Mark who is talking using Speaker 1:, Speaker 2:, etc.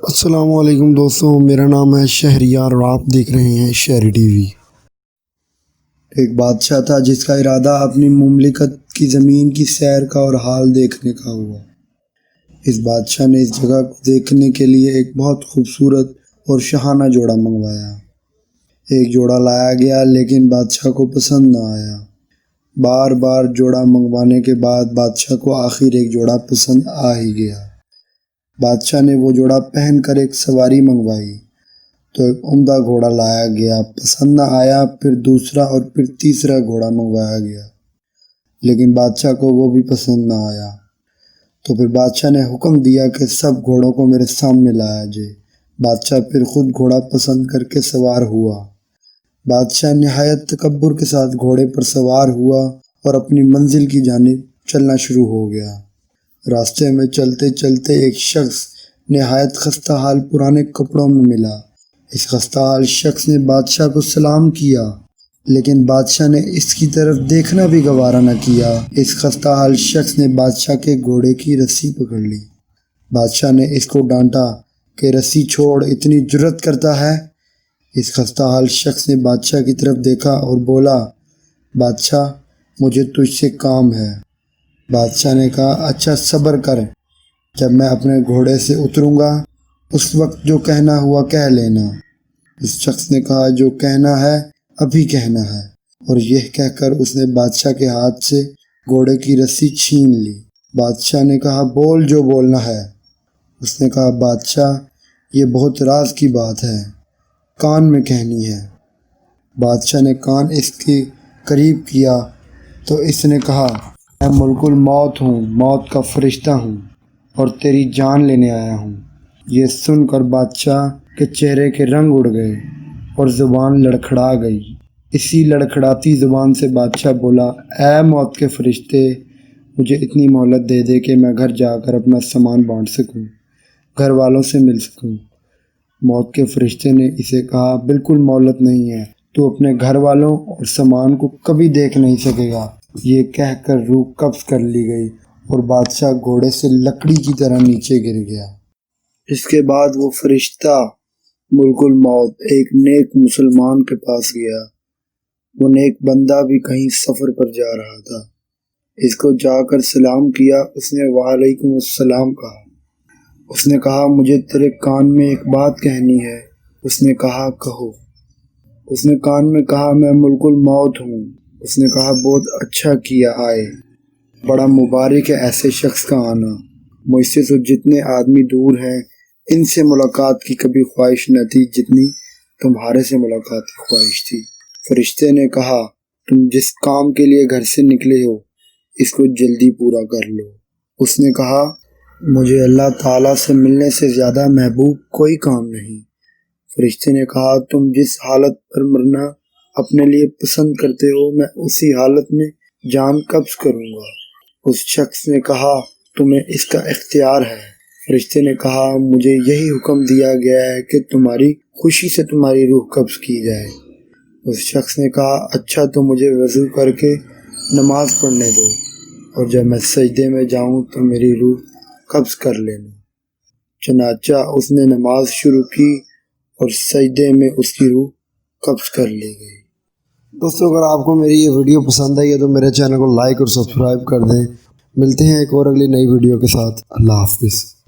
Speaker 1: السلام علیکم دوستوں، میرا نام ہے شہریار اور آپ دیکھ رہے ہیں شہری ٹی وی۔ ایک بادشاہ تھا جس کا ارادہ اپنی مملکت کی زمین کی سیر کا اور حال دیکھنے کا ہوا۔ اس بادشاہ نے اس جگہ کو دیکھنے کے لیے ایک بہت خوبصورت اور شاہانہ جوڑا منگوایا۔ ایک جوڑا لایا گیا لیکن بادشاہ کو پسند نہ آیا۔ بار بار جوڑا منگوانے کے بعد بادشاہ کو آخر ایک جوڑا پسند آ ہی گیا۔ بادشاہ نے وہ جوڑا پہن کر ایک سواری منگوائی تو ایک عمدہ گھوڑا لایا گیا، پسند نہ آیا۔ پھر دوسرا اور پھر تیسرا گھوڑا منگوایا گیا لیکن بادشاہ کو وہ بھی پسند نہ آیا۔ تو پھر بادشاہ نے حکم دیا کہ سب گھوڑوں کو میرے سامنے لایا جائے۔ بادشاہ پھر خود گھوڑا پسند کر کے سوار ہوا۔ بادشاہ نہایت تکبر کے ساتھ گھوڑے پر سوار ہوا اور اپنی منزل کی جانب چلنا شروع ہو گیا۔ راستے میں چلتے چلتے ایک شخص نہایت خستہ حال پرانے کپڑوں میں ملا۔ اس خستہ حال شخص نے بادشاہ کو سلام کیا لیکن بادشاہ نے اس کی طرف دیکھنا بھی گوارا نہ کیا۔ اس خستہ حال شخص نے بادشاہ کے گھوڑے کی رسی پکڑ لی۔ بادشاہ نے اس کو ڈانٹا کہ رسی چھوڑ، اتنی جرأت کرتا ہے۔ اس خستہ حال شخص نے بادشاہ کی طرف دیکھا اور بولا، بادشاہ مجھے تجھ سے کام ہے۔ بادشاہ نے کہا، اچھا صبر کر، جب میں اپنے گھوڑے سے اتروں گا اس وقت جو کہنا ہوا کہہ لینا۔ اس شخص نے کہا، جو کہنا ہے ابھی کہنا ہے، اور یہ کہہ کر اس نے بادشاہ کے ہاتھ سے گھوڑے کی رسی چھین لی۔ بادشاہ نے کہا، بول جو بولنا ہے۔ اس نے کہا، بادشاہ یہ بہت راز کی بات ہے، کان میں کہنی ہے۔ بادشاہ نے کان اس کے قریب کیا تو اس نے کہا، میں ملک الموت ہوں، موت کا فرشتہ ہوں اور تیری جان لینے آیا ہوں۔ یہ سن کر بادشاہ کے چہرے کے رنگ اڑ گئے اور زبان لڑکھڑا گئی۔ اسی لڑکھڑاتی زبان سے بادشاہ بولا، اے موت کے فرشتے، مجھے اتنی مہلت دے دے کہ میں گھر جا کر اپنا سامان بانٹ سکوں، گھر والوں سے مل سکوں۔ موت کے فرشتے نے اسے کہا، بالکل مہلت نہیں ہے، تو اپنے گھر والوں اور سامان کو کبھی دیکھ نہیں سکے گا۔ یہ کہہ کر روح قبض کر لی گئی اور بادشاہ گھوڑے سے لکڑی کی طرح نیچے گر گیا۔ اس کے بعد وہ فرشتہ ملک الموت ایک نیک مسلمان کے پاس گیا۔ وہ نیک بندہ بھی کہیں سفر پر جا رہا تھا۔ اس کو جا کر سلام کیا۔ اس نے وعلیکم السلام کہا۔ اس نے کہا، مجھے تیرے کان میں ایک بات کہنی ہے۔ اس نے کہا، کہو۔ اس نے کان میں کہا، میں ملک الموت ہوں۔ اس نے کہا، بہت اچھا کیا آئے، بڑا مبارک ہے ایسے شخص کا آنا۔ مجھ سے تو جتنے آدمی دور ہیں ان سے ملاقات کی کبھی خواہش نہ تھی جتنی تمہارے سے ملاقات کی خواہش تھی۔ فرشتے نے کہا، تم جس کام کے لیے گھر سے نکلے ہو اس کو جلدی پورا کر لو۔ اس نے کہا، مجھے اللہ تعالیٰ سے ملنے سے زیادہ محبوب کوئی کام نہیں۔ فرشتے نے کہا، تم جس حالت پر مرنا اپنے لیے پسند کرتے ہو میں اسی حالت میں جان قبض کروں گا۔ اس شخص نے کہا، تمہیں اس کا اختیار ہے۔ فرشتے نے کہا، مجھے یہی حکم دیا گیا ہے کہ تمہاری خوشی سے تمہاری روح قبض کی جائے۔ اس شخص نے کہا، اچھا تو مجھے وضو کر کے نماز پڑھنے دو، اور جب میں سجدے میں جاؤں تو میری روح قبض کر لینا۔ چنانچہ اس نے نماز شروع کی اور سجدے میں اس کی روح قبض کر لی گئی۔ دوستو، اگر آپ کو میری یہ ویڈیو پسند آئی ہے تو میرے چینل کو لائک اور سبسکرائب کر دیں۔ ملتے ہیں ایک اور اگلی نئی ویڈیو کے ساتھ۔ اللہ حافظ۔